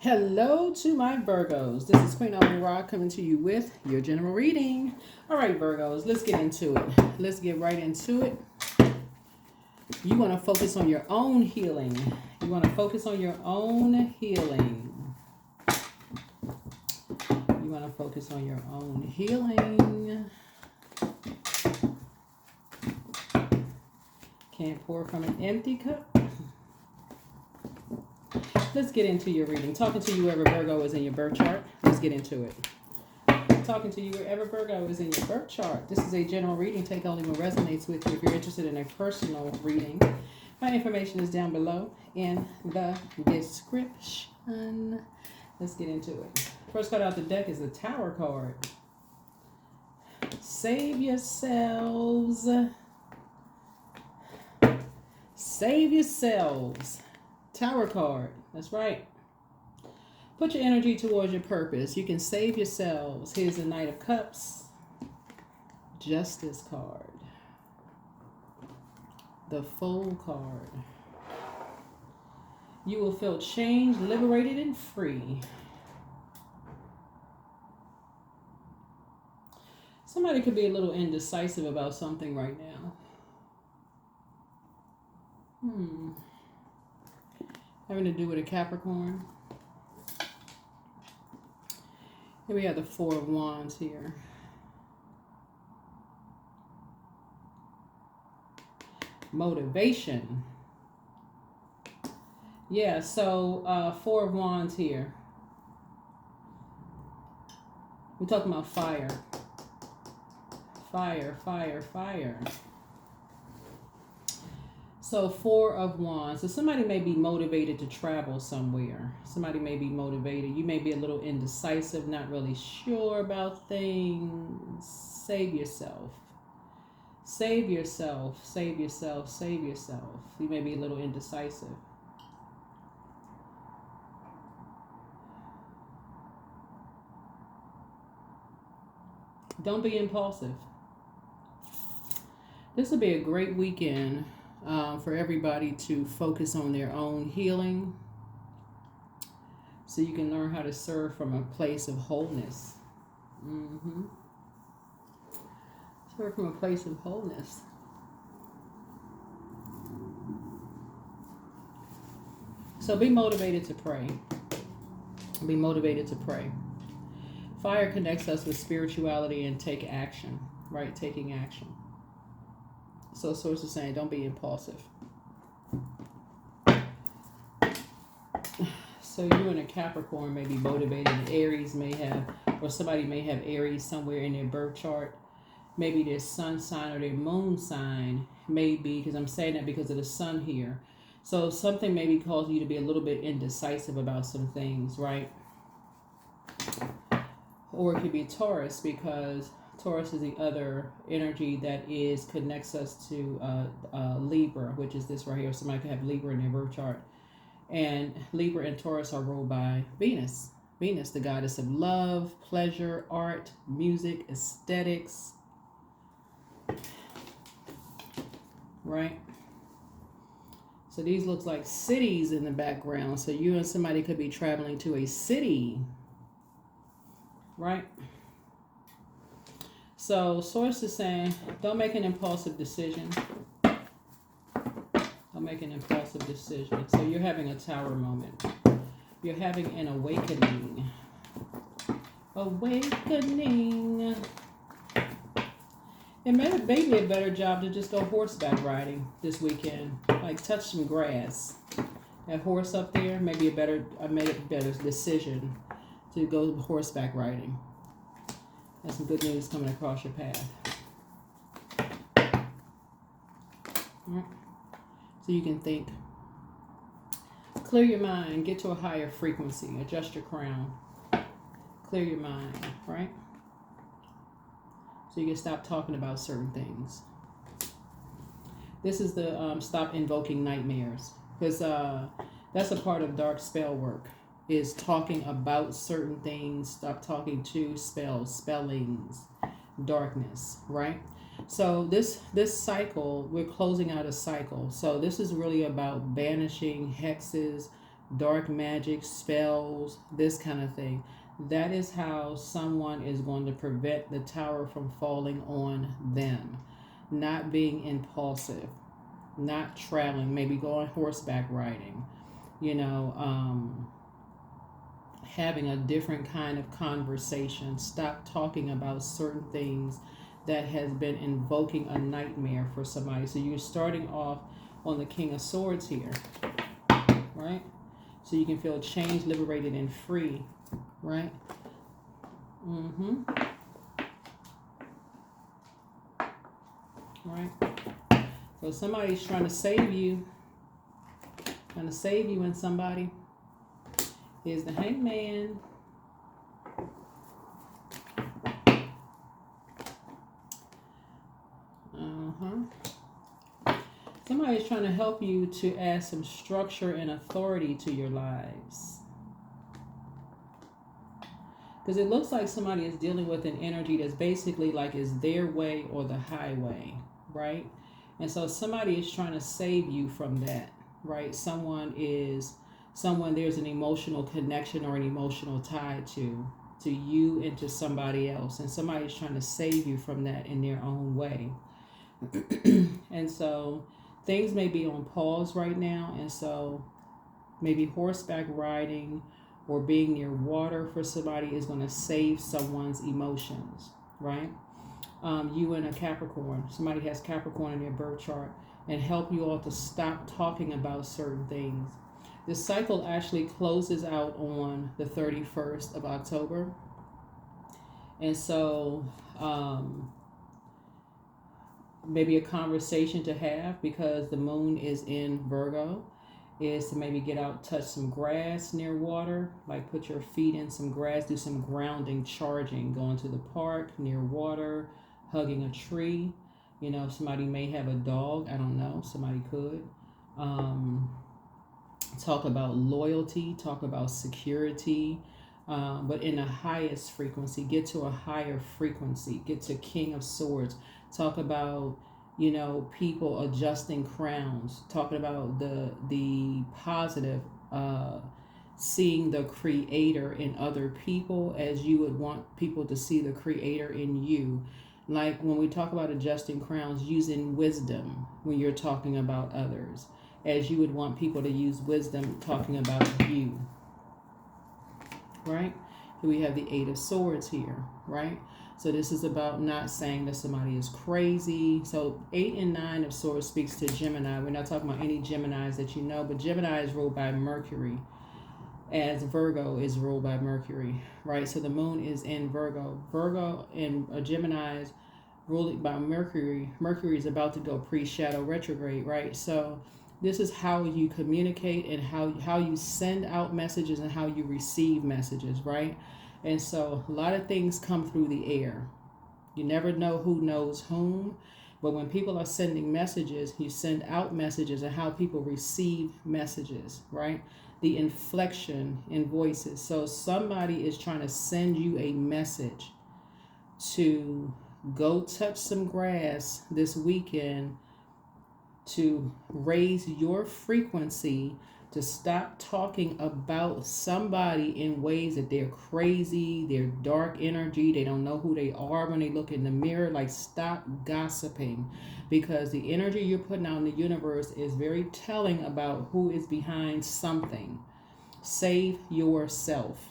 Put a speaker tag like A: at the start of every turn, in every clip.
A: Hello to my Virgos. This is Queen Amun Ra coming to you with your general reading. All right, Virgos, let's get into it. Let's get right into it. You want to focus on your own healing. You want to focus on your own healing. You want to focus on your own healing. Can't pour from an empty cup. Let's get into your reading. Talking to you wherever Virgo is in your birth chart. Let's get into it. Talking to you wherever Virgo is in your birth chart. This is a general reading. Take only what resonates with you. If you're interested in a personal reading, my information is down below in the description. Let's get into it. First card out the deck is the Tower card. Save yourselves. Save yourselves. Tower card. That's right. Put your energy towards your purpose. You can save yourselves. Here's the Knight of Cups. Justice card. The Fool card. You will feel changed, liberated, and free. Somebody could be a little indecisive about something right now. Having to do with a Capricorn. Here we have the Four of Wands here. Motivation. Yeah, so Four of Wands here. We're talking about fire. Fire, fire, fire. So Four of Wands. So somebody may be motivated to travel somewhere. Somebody may be motivated. You may be a little indecisive, not really sure about things. Save yourself. Save yourself. Save yourself. Save yourself. You may be a little indecisive. Don't be impulsive. This will be a great weekend. For everybody to focus on their own healing so you can learn how to serve from a place of wholeness. Serve from a place of wholeness. So be motivated to pray. Be motivated to pray. Fire connects us with spirituality and take action, right? Taking action. So Source is saying, don't be impulsive. So you and a Capricorn may be motivated. Aries may have, or somebody may have Aries somewhere in their birth chart. Maybe their sun sign or their moon sign may be, because I'm saying that because of the sun here. So something maybe causes you to be a little bit indecisive about some things, right? Or it could be Taurus, because Taurus is the other energy that connects us to Libra, which is this right here. Somebody could have Libra in their birth chart. And Libra and Taurus are ruled by Venus. Venus, the goddess of love, pleasure, art, music, aesthetics. Right? So these look like cities in the background. So you and somebody could be traveling to a city. Right? So Source is saying, don't make an impulsive decision. Don't make an impulsive decision. So you're having a Tower moment. You're having an awakening. Awakening. It may be a better job to just go horseback riding this weekend. Like touch some grass. That horse up there, I made a better decision to go horseback riding. There's some good news coming across your path. All right. So you can think. Clear your mind. Get to a higher frequency. Adjust your crown. Clear your mind, right? So you can stop talking about certain things. This is the stop invoking nightmares. Because that's a part of dark spell work. Is talking about certain things. Stop talking to spells, spellings, darkness, right? So this cycle, we're closing out a cycle. So this is really about banishing hexes, dark magic, spells, this kind of thing. That is how someone is going to prevent the tower from falling on them. Not being impulsive, not traveling, maybe going horseback riding, you know, having a different kind of conversation. Stop talking about certain things that has been invoking a nightmare for somebody. So you're starting off on the King of Swords here, right? So you can feel changed, liberated, and free, right? Right? So somebody's trying to save you. Trying to save you in somebody. Here's the Hangman. Somebody's trying to help you to add some structure and authority to your lives. Because it looks like somebody is dealing with an energy that's basically like is their way or the highway, right? And so somebody is trying to save you from that, right? There's an emotional connection or an emotional tie to you and to somebody else. And somebody's trying to save you from that in their own way. And so things may be on pause right now. And so maybe horseback riding or being near water for somebody is going to save someone's emotions, right? You and a Capricorn, somebody has Capricorn in their birth chart, and help you all to stop talking about certain things. This cycle actually closes out on the 31st of October. And so maybe a conversation to have, because the moon is in Virgo, is to maybe get out, touch some grass near water, like put your feet in some grass, do some grounding, charging, going to the park, near water, hugging a tree. You know, somebody may have a dog, I don't know, somebody could. Talk about loyalty, talk about security, but in the highest frequency. Get to a higher frequency, get to King of Swords. Talk about, you know, people adjusting crowns, talking about the positive, seeing the creator in other people as you would want people to see the creator in you. Like when we talk about adjusting crowns, using wisdom when you're talking about others, as you would want people to use wisdom talking about you, right? We have the Eight of Swords here, right? So this is about not saying that somebody is crazy. So 8 and 9 of Swords speaks to Gemini. We're not talking about any Geminis that you know, but Gemini is ruled by Mercury, as Virgo is ruled by Mercury, right? So the moon is in Virgo. Virgo and Gemini is ruled by Mercury. Mercury is about to go pre-shadow retrograde, right? So this is how you communicate and how you send out messages and how you receive messages, right? And so a lot of things come through the air. You never know who knows whom, but when people are sending messages, you send out messages and how people receive messages, right? The inflection in voices. So somebody is trying to send you a message to go touch some grass this weekend, to raise your frequency, to stop talking about somebody in ways that they're crazy, they're dark energy, they don't know who they are when they look in the mirror. Like, stop gossiping, because the energy you're putting out in the universe is very telling about who is behind something. Save yourself.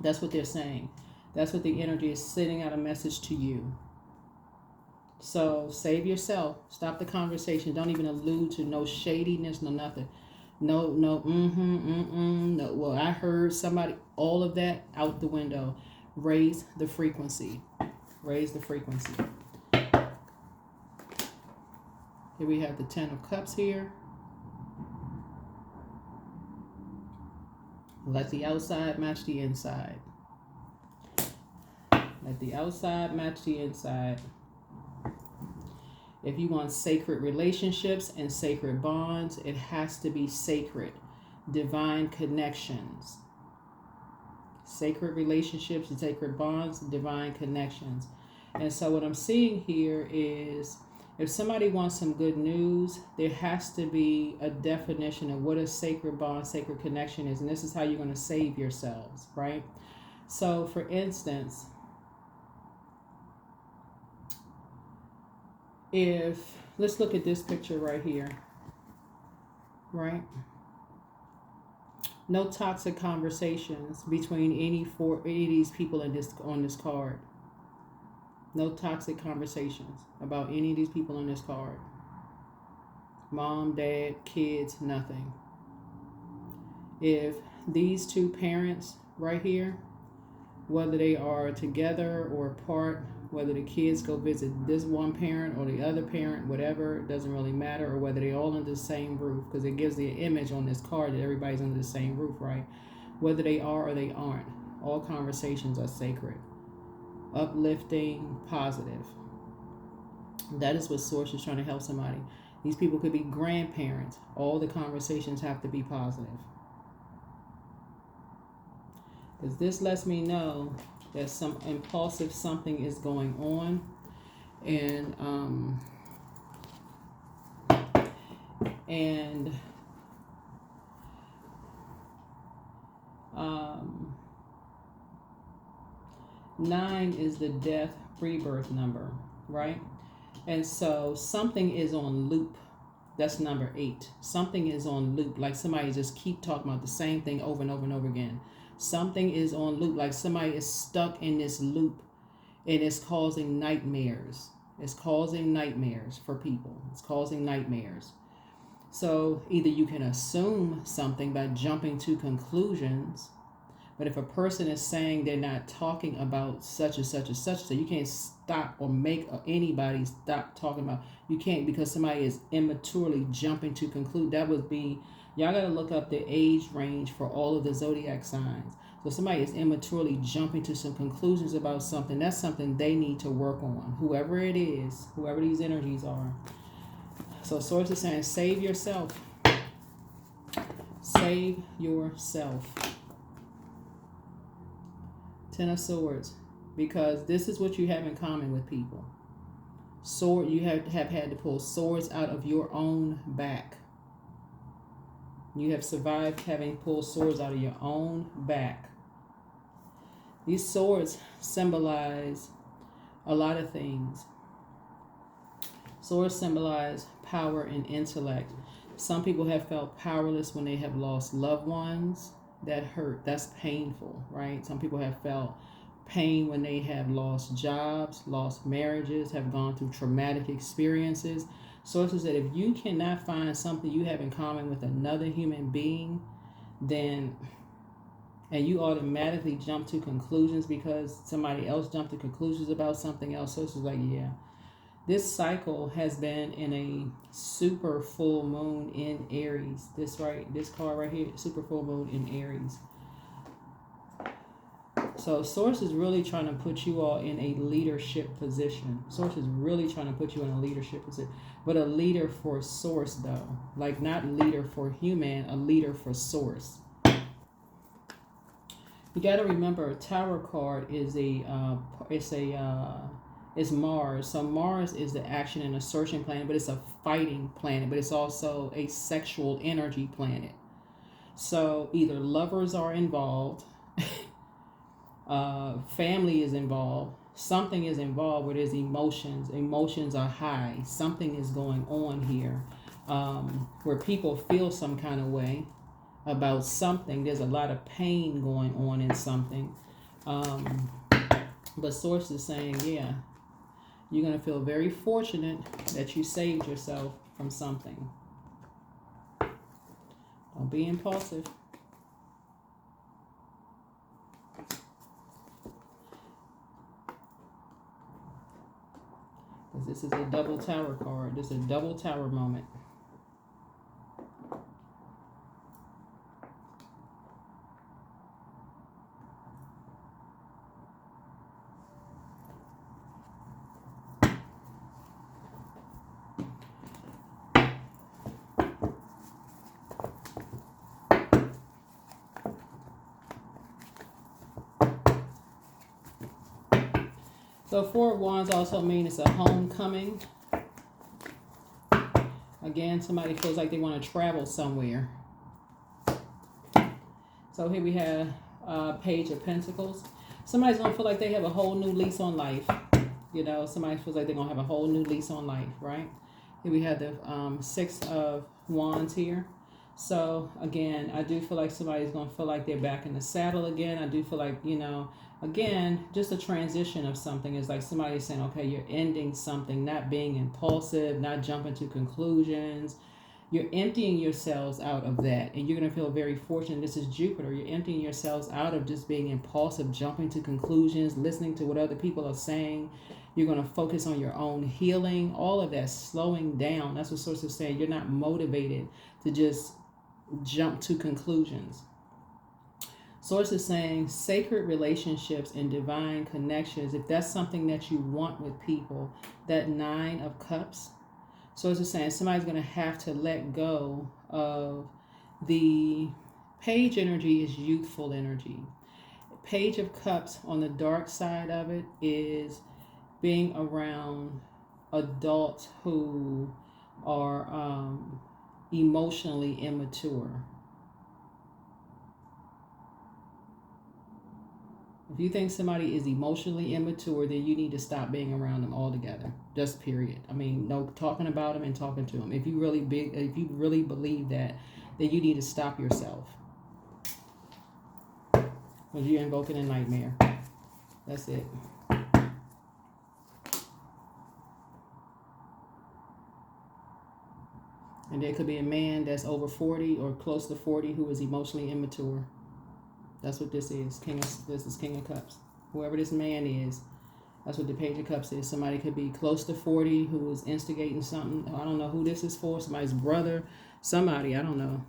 A: That's what they're saying. That's what the energy is sending out, a message to you. So save yourself. Stop the conversation. Don't even allude to no shadiness, no nothing. No, no, well, I heard somebody, all of that out the window. Raise the frequency. Raise the frequency. Here we have the 10 of Cups here. Let the outside match the inside. Let the outside match the inside. If you want sacred relationships and sacred bonds, it has to be sacred. Divine connections. Sacred relationships and sacred bonds, divine connections. And so what I'm seeing here is If somebody wants some good news, there has to be a definition of what a sacred bond, sacred connection is. And this is how you're going to save yourselves, right? So, for instance, let's look at this picture right here, right? No toxic conversations between any of these people on this card. No toxic conversations about any of these people on this card. Mom, dad, kids, nothing. If these two parents right here, whether they are together or apart, whether the kids go visit this one parent or the other parent, whatever, it doesn't really matter, or whether they're all under the same roof, because it gives the image on this card that everybody's under the same roof, right? Whether they are or they aren't, all conversations are sacred, uplifting, positive. That is what Source is trying to help somebody. These people could be grandparents. All the conversations have to be positive. Because this lets me know that some impulsive something is going on. And 9 is the death rebirth number, right? And so something is on loop. That's number 8. Something is on loop, like somebody just keep talking about the same thing over and over and over again. Something is on loop, like somebody is stuck in this loop, and it's causing nightmares. It's causing nightmares for people. It's causing nightmares. So either you can assume something by jumping to conclusions, but if a person is saying they're not talking about such and such and such, so you can't stop or make anybody stop talking about. You can't, because somebody is immaturely jumping to conclude. That would be, y'all got to look up the age range for all of the zodiac signs. So somebody is immaturely jumping to some conclusions about something. That's something they need to work on. Whoever it is, whoever these energies are. So Source is saying, save yourself. Save yourself. 10 of Swords, because this is what you have in common with people. You have had to pull swords out of your own back. You have survived having pulled swords out of your own back. These swords symbolize a lot of things. Swords symbolize power and intellect. Some people have felt powerless when they have lost loved ones. That hurt. That's painful, right? Some people have felt pain when they have lost jobs, lost marriages, have gone through traumatic experiences. Sources that if you cannot find something you have in common with another human being, then, and you automatically jump to conclusions because somebody else jumped to conclusions about something else. So it's like, yeah, this cycle has been in a super full moon in Aries. This card right here, super full moon in Aries. So Source is really trying to put you all in a leadership position. Source is really trying to put you in a leadership position. But a leader for Source, though. Like not leader for human, a leader for Source. You got to remember, a Tower card is it's Mars. So Mars is the action and assertion planet, but it's a fighting planet, but it's also a sexual energy planet. So either lovers are involved, family is involved, something is involved where there's emotions. Emotions are high. Something is going on here where people feel some kind of way about something. There's a lot of pain going on in something. But Source is saying, yeah, you're going to feel very fortunate that you saved yourself from something. Don't be impulsive. Because this is a double Tower card. This is a double Tower moment. So 4 of Wands also means it's a homecoming. Again, somebody feels like they want to travel somewhere. So here we have Page of Pentacles. Somebody's going to feel like they have a whole new lease on life. You know, somebody feels like they're going to have a whole new lease on life, right? Here we have the Six of Wands here. So, again, I do feel like somebody's going to feel like they're back in the saddle again. I do feel like, you know, again, just a transition of something. Is like somebody saying, okay, you're ending something, not being impulsive, not jumping to conclusions. You're emptying yourselves out of that, and you're going to feel very fortunate. This is Jupiter. You're emptying yourselves out of just being impulsive, jumping to conclusions, listening to what other people are saying. You're going to focus on your own healing. All of that slowing down. That's what Source is saying. You're not motivated to just jump to conclusions. Source is saying sacred relationships and divine connections. If that's something that you want with people, that Nine of Cups. So it's just saying somebody's going to have to let go of the Page energy is youthful energy. Page of Cups on the dark side of it is being around adults who are emotionally immature. If you think somebody is emotionally immature, then you need to stop being around them altogether. Just period. I mean, no talking about them and talking to them. If you really believe that, then you need to stop yourself. Because you're invoking a nightmare. That's it. And there could be a man that's over 40 or close to 40 who is emotionally immature. That's what this is. This is King of Cups. Whoever this man is, that's what the Page of Cups is. Somebody could be close to 40 who is instigating something. I don't know who this is for. Somebody's brother. Somebody, I don't know.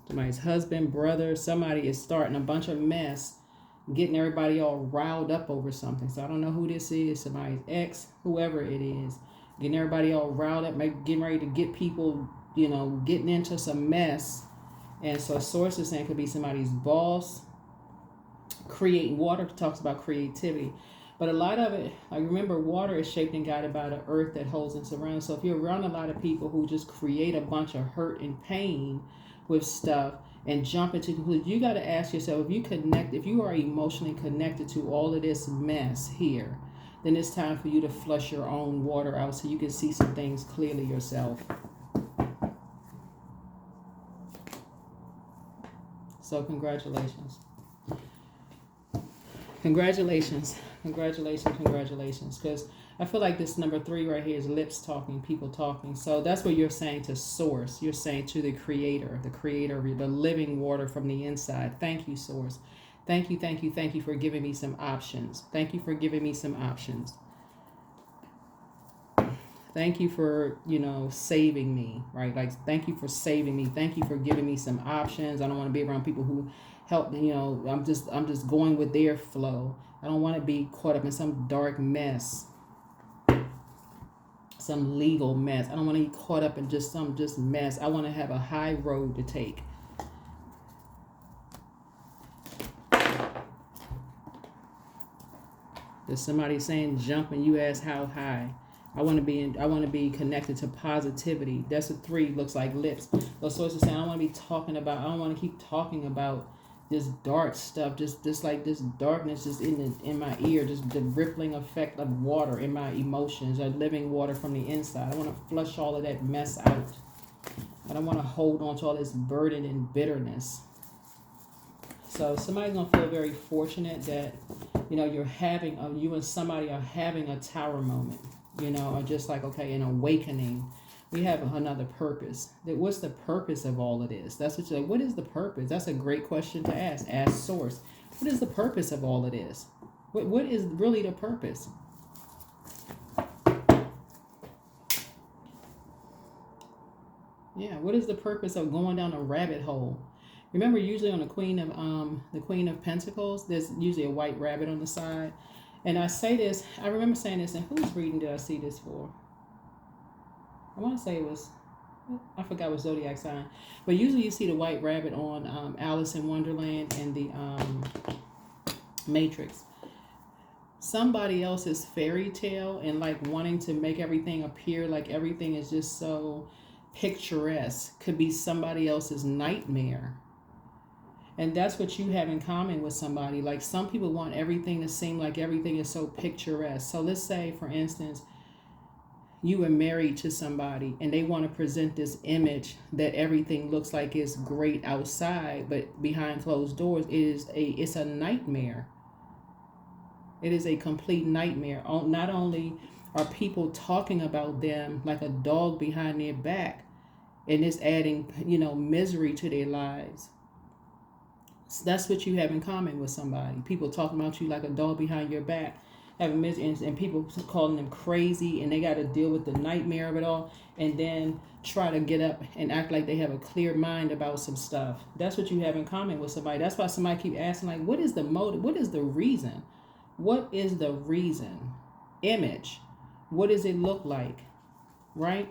A: Somebody's husband, brother. Somebody is starting a bunch of mess, getting everybody all riled up over something. So I don't know who this is. Somebody's ex, whoever it is. Getting everybody all riled up, getting ready to get people, you know, getting into some mess. And so Source is saying it could be somebody's boss. Creating water talks about creativity. But a lot of it, like remember, water is shaped and guided by the earth that holds us around. So if you're around a lot of people who just create a bunch of hurt and pain with stuff and jump into conclusions, you got to ask yourself, if you are emotionally connected to all of this mess here, then it's time for you to flush your own water out so you can see some things clearly yourself. So congratulations. Congratulations. Because I feel like this number 3 right here is lips talking, people talking. So that's what you're saying to Source. You're saying to the creator, the living water from the inside. Thank you, Source. Thank you for giving me some options. Thank you for giving me some options. Thank you for, saving me, right? Like, thank you for saving me. Thank you for giving me some options. I don't want to be around people who help, I'm just going with their flow. I don't want to be caught up in some dark mess, some legal mess. I don't want to be caught up in just mess. I want to have a high road to take. There's somebody saying jump and you ask how high. I want to be connected to positivity. That's what 3 looks like, lips. Those Source is saying I don't want to keep talking about this dark stuff, just like this darkness just in my ear, just the rippling effect of water in my emotions, or living water from the inside. I want to flush all of that mess out. I don't want to hold on to all this burden and bitterness. So somebody's going to feel very fortunate that, you and somebody are having a tower moment, or just like, okay, an awakening. We have another purpose. What's the purpose of all of this? That's what you're like, what is the purpose? That's a great question to ask. Ask Source. What is the purpose of all of this? What is really the purpose? Yeah, what is the purpose of going down a rabbit hole? Remember, usually on the Queen of Pentacles, there's usually a white rabbit on the side. And I say this, I remember saying this, and whose reading did I see this for? I want to say it was, I forgot what Zodiac Sign. But usually you see the white rabbit on Alice in Wonderland and the Matrix. somebody else's fairy tale and like wanting to make everything appear like everything is just so picturesque could be somebody else's nightmare. And that's what you have in common with somebody. Like some people want everything to seem like everything is so picturesque. So let's say, for instance, you were married to somebody and they want to present this image that everything looks like it's great outside, but behind closed doors it's a nightmare. It is a complete nightmare. Not only are people talking about them like a dog behind their back, and it's adding, misery to their lives. So that's what you have in common with somebody. People talking about you like a dog behind your back, having and people calling them crazy, and they got to deal with the nightmare of it all, and then try to get up and act like they have a clear mind about some stuff. That's what you have in common with somebody. That's why somebody keep asking, like, what is the motive? What is the reason? What is the reason? Image. What does it look like? Right?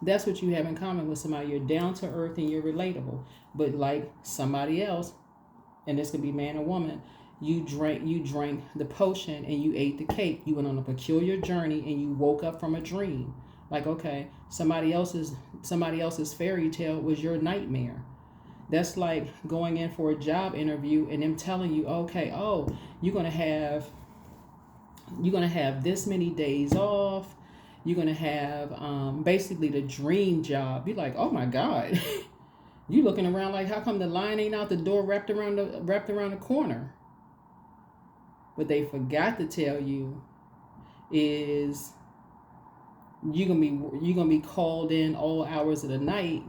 A: That's what you have in common with somebody. You're down to earth and you're relatable. But like somebody else, and this could be man or woman, you drank the potion and you ate the cake. You went on a peculiar journey and you woke up from a dream. Like, okay, somebody else's fairy tale was your nightmare. That's like going in for a job interview and them telling you, okay, oh, you're gonna have this many days off. You're gonna have basically the dream job. You're like, oh my God. You looking around like, how come the line ain't out the door wrapped around the corner? What they forgot to tell you is you're gonna be called in all hours of the night.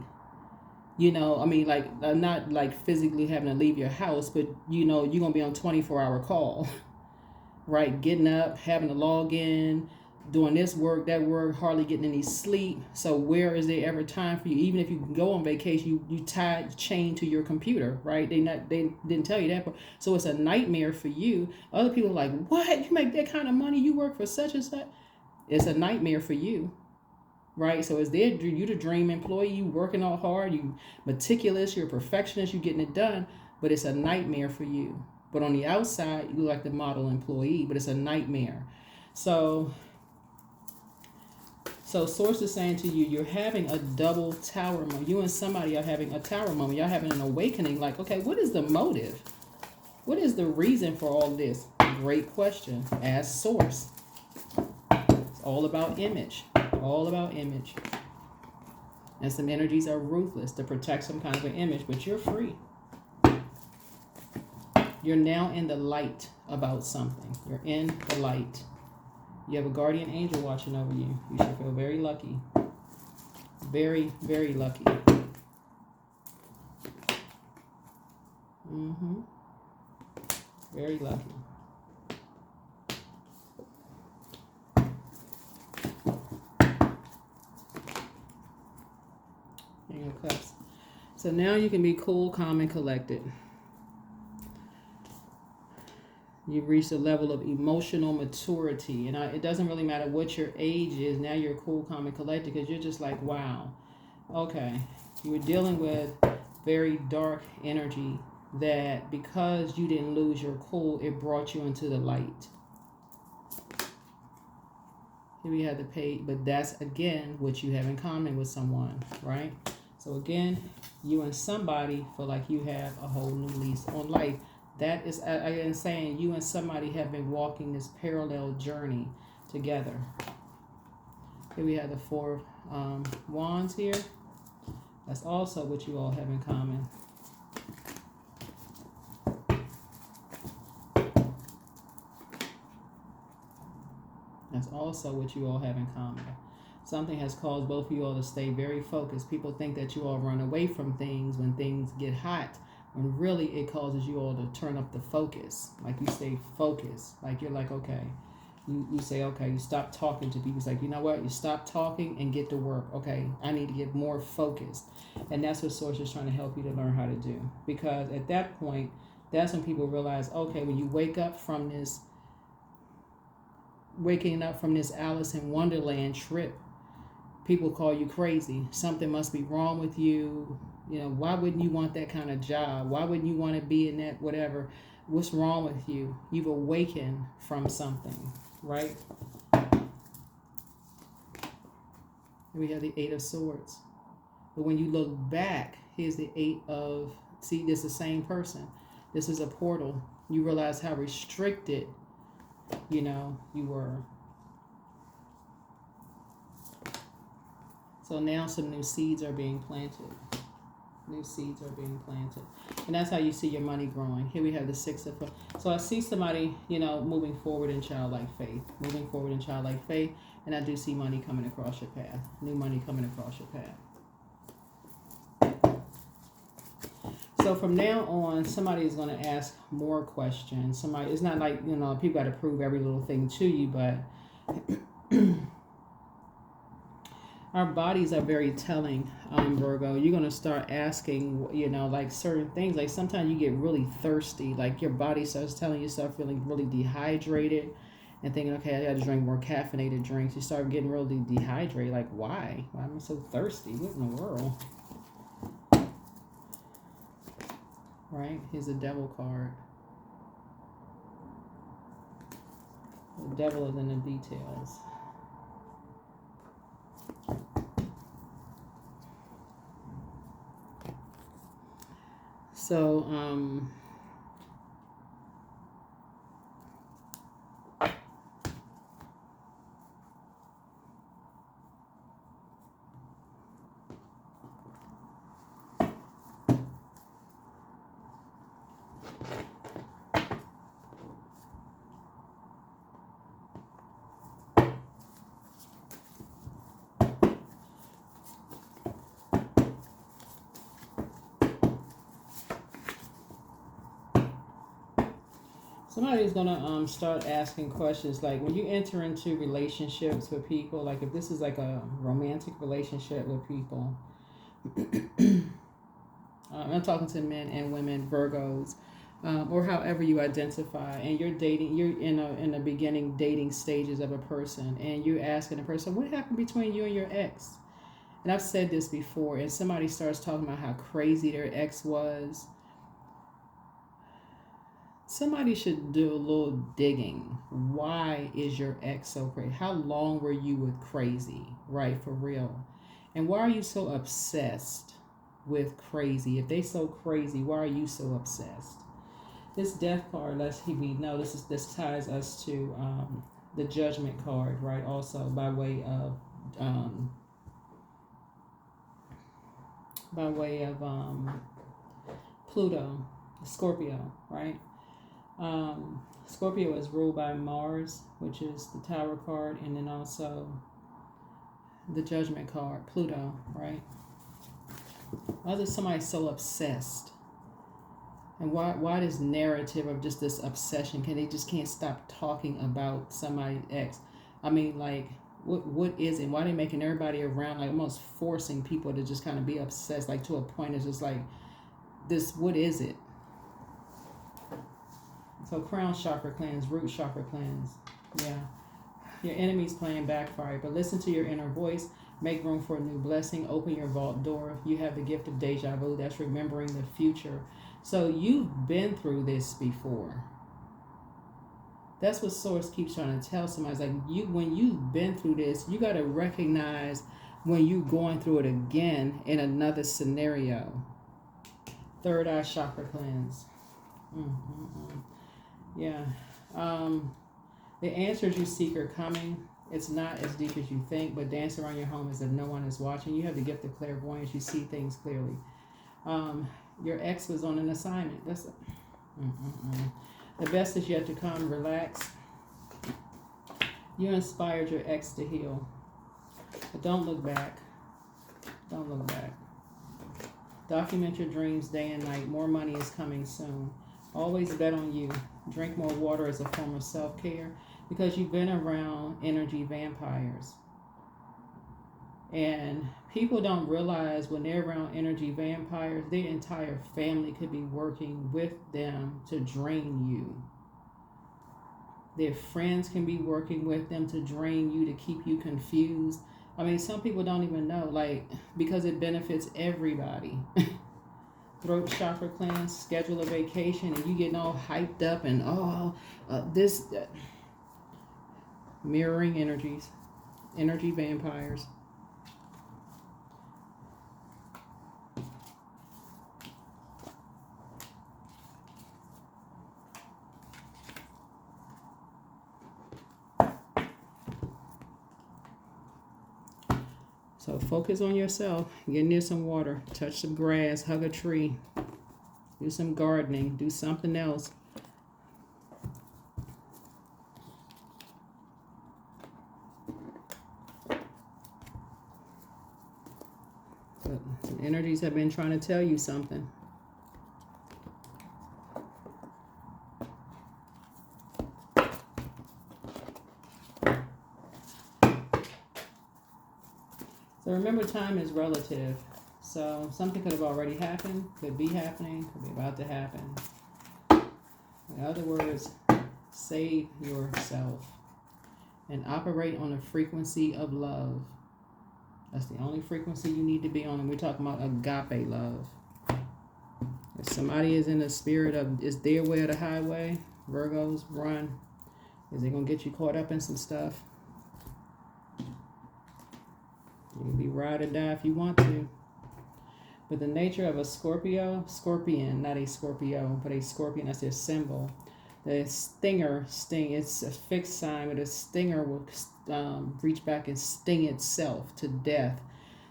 A: Like not like physically having to leave your house, but you're gonna be on 24-hour call, right? Getting up, having to log in, doing this work, that work, hardly getting any sleep. So where is there ever time for you? Even if you can go on vacation, you tied chained to your computer, right? They didn't tell you that, so it's a nightmare for you. Other people are like, what? You make that kind of money? You work for such and such? It's a nightmare for you. Right, so you the dream employee, you working all hard, you meticulous, you're a perfectionist, you getting it done, but it's a nightmare for you. But on the outside, you look like the model employee, but it's a nightmare. So source is saying to you, you're having a double tower moment. You and somebody are having a tower moment. Y'all having an awakening. Like, okay, what is the motive? What is the reason for all this? Great question. Ask source. It's all about image. All about image. And some energies are ruthless to protect some kind of an image, but you're free. You're now in the light about something. You're in the light. You have a guardian angel watching over you. You should feel very lucky. Very, very lucky. Very lucky. Cups. So now you can be cool, calm, and collected. You've reached a level of emotional maturity, and it doesn't really matter what your age is. Now you're cool, calm, and collected because you're just like, wow, okay. You were dealing with very dark energy that because you didn't lose your cool, it brought you into the light. Here we have the page, but that's again what you have in common with someone, right? So again, you and somebody feel like you have a whole new lease on life. That is, again, saying you and somebody have been walking this parallel journey together. Here we have the Four Wands here. That's also what you all have in common. That's also what you all have in common. Something has caused both of you all to stay very focused. People think that you all run away from things when things get hot, when really it causes you all to turn up the focus. Like you stay focused. Like you're like, okay. You say, okay, you stop talking to people. It's like, you know what? You stop talking and get to work. Okay, I need to get more focused. And that's what Source is trying to help you to learn how to do. Because at that point, that's when people realize, okay, when you waking up from this Alice in Wonderland trip, people call you crazy. Something must be wrong with you. Why wouldn't you want that kind of job? Why wouldn't you want to be in that whatever? What's wrong with you? You've awakened from something, right? We have the Eight of Swords. But when you look back, here's the Eight of... See, this is the same person. This is a portal. You realize how restricted, you were. So now some new seeds are being planted. New seeds are being planted. And that's how you see your money growing. Here we have the Six of... So I see somebody, moving forward in childlike faith. Moving forward in childlike faith. And I do see money coming across your path. New money coming across your path. So from now on, somebody is going to ask more questions. It's not like, people got to prove every little thing to you, but our bodies are very telling, Virgo. You're going to start asking, like certain things. Like sometimes you get really thirsty. Like your body starts telling you, start feeling really dehydrated and thinking, okay, I got to drink more caffeinated drinks. You start getting really dehydrated. Like, why? Why am I so thirsty? What in the world? Right? Here's a Devil card. The devil is in the details. So, somebody's gonna start asking questions like when you enter into relationships with people, like if this is like a romantic relationship with people, I'm talking to men and women, Virgos, or however you identify, and you're in the beginning dating stages of a person, and you're asking the person, what happened between you and your ex? And I've said this before, and somebody starts talking about how crazy their ex was. Somebody should do a little digging. Why is your ex so crazy? How long were you with crazy, right? For real. And why are you so obsessed with crazy? If they so crazy, why are you so obsessed? This Death card lets we know this ties us to the Judgment card, right? Also by way of Pluto, Scorpio, right? Scorpio is ruled by Mars, which is the Tower card, and then also the Judgment card, Pluto, right? Why is somebody so obsessed? And why this narrative of just this obsession? They can't stop talking about somebody's ex? I mean, like, what is it? Why are they making everybody around, like, almost forcing people to just kind of be obsessed, like, to a point it's just like, this, what is it? So crown chakra cleanse, root chakra cleanse. Yeah. Your enemy's playing backfire, but listen to your inner voice. Make room for a new blessing. Open your vault door. You have the gift of deja vu. That's remembering the future. So you've been through this before. That's what Source keeps trying to tell somebody. It's like, when you've been through this, you got to recognize when you're going through it again in another scenario. Third eye chakra cleanse. Yeah. The answers you seek are coming. It's not as deep as you think, but dance around your home as if no one is watching. You have the gift of clairvoyance. You see things clearly. Your ex was on an assignment. That's the best is yet to come. Relax. You inspired your ex to heal. But don't look back. Don't look back. Document your dreams day and night. More money is coming soon. Always bet on you. Drink more water as a form of self-care because you've been around energy vampires. And people don't realize when they're around energy vampires, their entire family could be working with them to drain you. Their friends can be working with them to drain you, to keep you confused. I mean, some people don't even know, like, because it benefits everybody. throat chakra cleanse, schedule a vacation, and you getting all hyped up and this mirroring energies, energy vampires. So focus on yourself. Get near some water. Touch some grass. Hug a tree. Do some gardening. Do something else. But some energies have been trying to tell you something. So remember, time is relative. So something could have already happened, could be happening, could be about to happen. In other words, save yourself and operate on a frequency of love. That's the only frequency you need to be on. And we're talking about agape love. If somebody is in the spirit of, is their way or the highway, Virgos, run. Is it going to get you caught up in some stuff? You can be ride or die if you want to. But the nature of a scorpion, not a Scorpio, but a scorpion, that's their symbol. The stinger, it's a fixed sign, but a stinger will reach back and sting itself to death.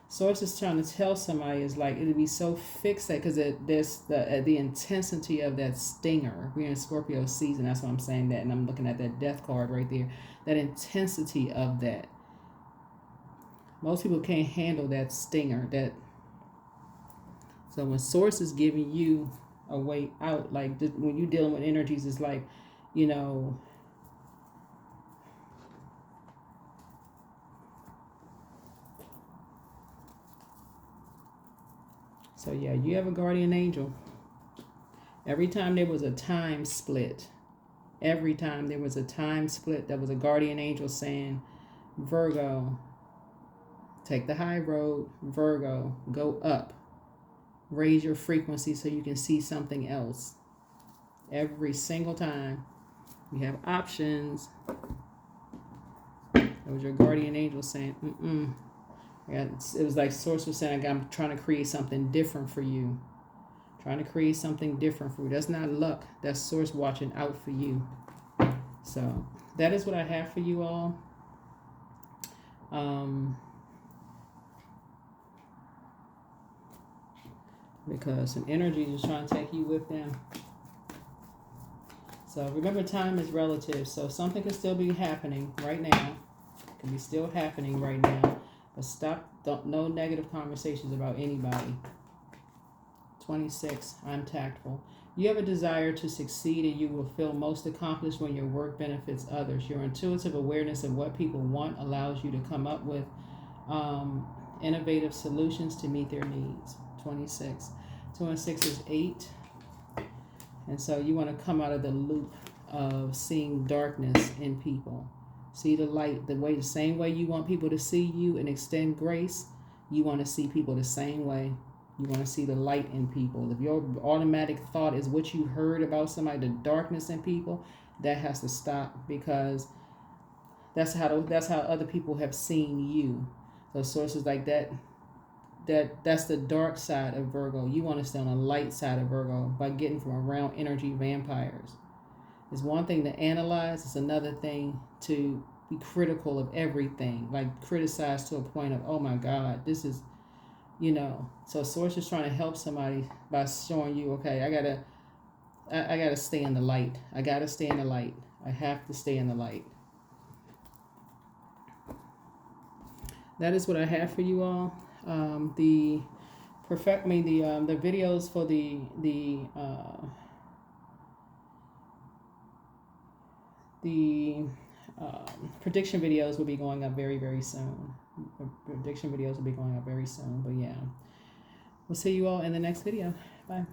A: Source is trying to tell somebody is like, it'll be so fixed because there's the intensity of that stinger. We're in Scorpio season, that's why I'm saying that. And I'm looking at that death card right there. That intensity of that. Most people can't handle that stinger. So when Source is giving you a way out, like when you're dealing with energies, it's like, so yeah, you have a guardian angel. Every time there was a time split, there was a guardian angel saying, Virgo, take the high road. Virgo, go up. Raise your frequency so you can see something else. Every single time. You have options. That was your guardian angel saying, it was like Source was saying, I'm trying to create something different for you. That's not luck. That's Source watching out for you. So that is what I have for you all. Because some energies is trying to take you with them. So remember, time is relative. So something can still be happening right now. Can be still happening right now. But no negative conversations about anybody. 26, I'm tactful. You have a desire to succeed and you will feel most accomplished when your work benefits others. Your intuitive awareness of what people want allows you to come up with innovative solutions to meet their needs. 26. 2 and 6 is 8. And so you want to come out of the loop of seeing darkness in people. See the light, the same way you want people to see you and extend grace, you want to see people the same way. You want to see the light in people. If your automatic thought is what you heard about somebody, the darkness in people, that has to stop, because that's how other people have seen you. So sources like that's the dark side of Virgo. You want to stay on the light side of Virgo by getting from around energy vampires. It's one thing to analyze, it's another thing to be critical of everything, like criticize to a point of, oh my God, this is, so Source is trying to help somebody by showing you, okay, I gotta stay in the light. I have to stay in the light. That is what I have for you all. The videos for the prediction videos will be going up very, very soon. But yeah, we'll see you all in the next video. Bye.